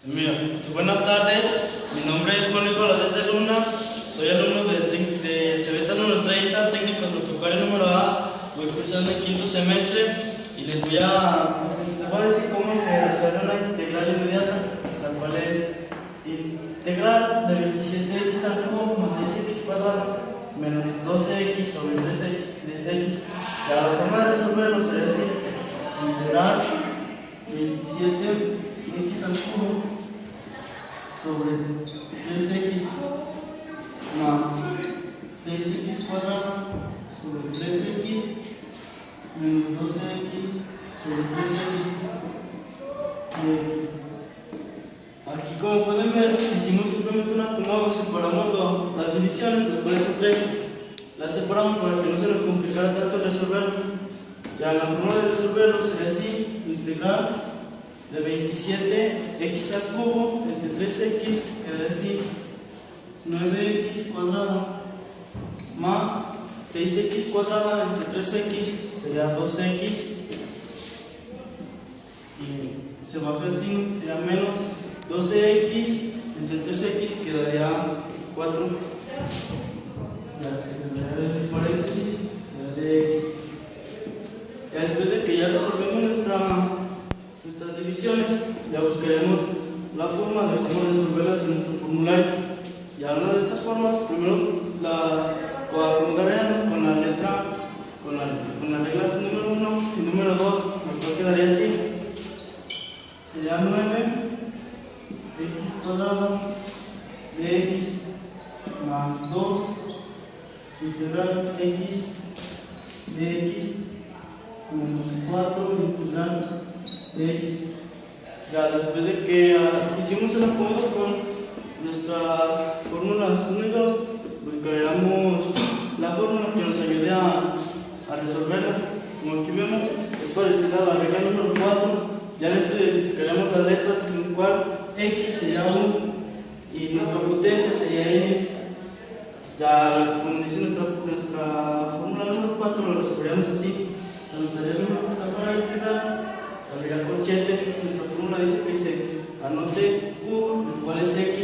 Mira, buenas tardes, mi nombre es Juan Luis Valadez de Luna, soy alumno de Cebeta número 30, técnico agropecuario número A, voy cursando el quinto semestre y les voy a decir cómo se resuelve una integral inmediata, la cual es integral de 27x al cubo más 6x cuadrado menos 12x sobre 3x. La forma de resolverlo sería así: integral 27x al cubo sobre 3x más 6x cuadrado sobre 3x menos 12x sobre 3x. Aquí, como pueden ver, hicimos simplemente un acomodo, separamos las divisiones, después son 3, las separamos para que no se nos complicara tanto resolverlo. Ya la forma de resolverlo sería así: integral de 27x al cubo entre 3x, quedaría así 9x cuadrado más 6x cuadrada entre 3x sería 2x, y se baja el signo, sería menos 12x entre 3x, quedaría 4. Ya se quedaría el paréntesis, quedaría x. Ya después de que ya resolvemos nuestras divisiones, ya buscaremos la forma de cómo resolverlas en nuestro formulario. Ya una de esas formas, primero las acomodaremos con la letra, con las reglas número 1 y número 2, lo cual quedaría así: sería 9x cuadrado de x más 2 integral x de x menos 4 integral de x. Ya después de que hicimos el acomodo con nuestras fórmulas 1 y 2, buscaremos la fórmula que nos ayude a resolverla. Como aquí vemos, es parecida a la regla número 4. Ya en esto identificaremos las letras, en el cual x sería 1 y nuestra potencia sería n. Ya, como dice nuestra fórmula número 4, lo resolveríamos así: se anotaría el número que está fuera de la integral, saldría corchete. Nuestra fórmula dice que se anote u, el cual es x.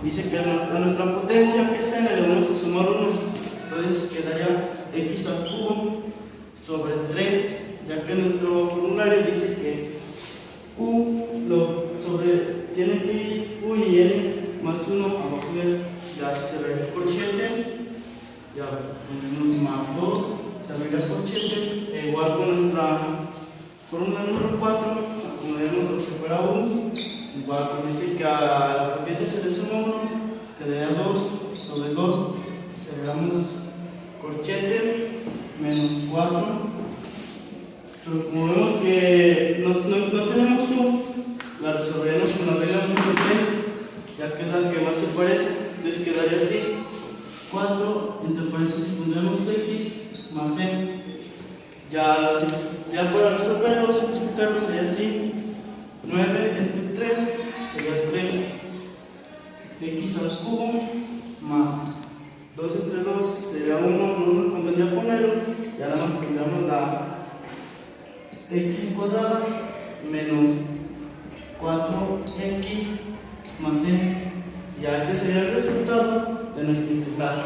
Dice que a nuestra potencia, que es n, le vamos a sumar 1. Entonces quedaría x al cubo sobre 3, ya que nuestro formulario dice que u tiene que ir u y n más 1 abajo de, ya se abriría el corchete, ya ponemos más 2, se abriría el corchete, igual con nuestra fórmula número 4, acomodaremos lo que fuera u, igual que dice que a la potencia se le suma 1, quedaría 2 sobre 2, cerramos corchete, menos 4. Pero como vemos que no tenemos u, la resolveremos con la regla número 3, ya que es la que más se parece. Entonces quedaría así: 4 entre paréntesis pondremos x más n. Ya para resolverlo, simplificarlo, sería así: 9 entre 3 sería 3x al cubo más 2 entre 2 sería 1, no nos convendría ponerlo, ya nada más pondríamos la x cuadrada menos 4x más n. Ya este sería el resultado de nuestra integral.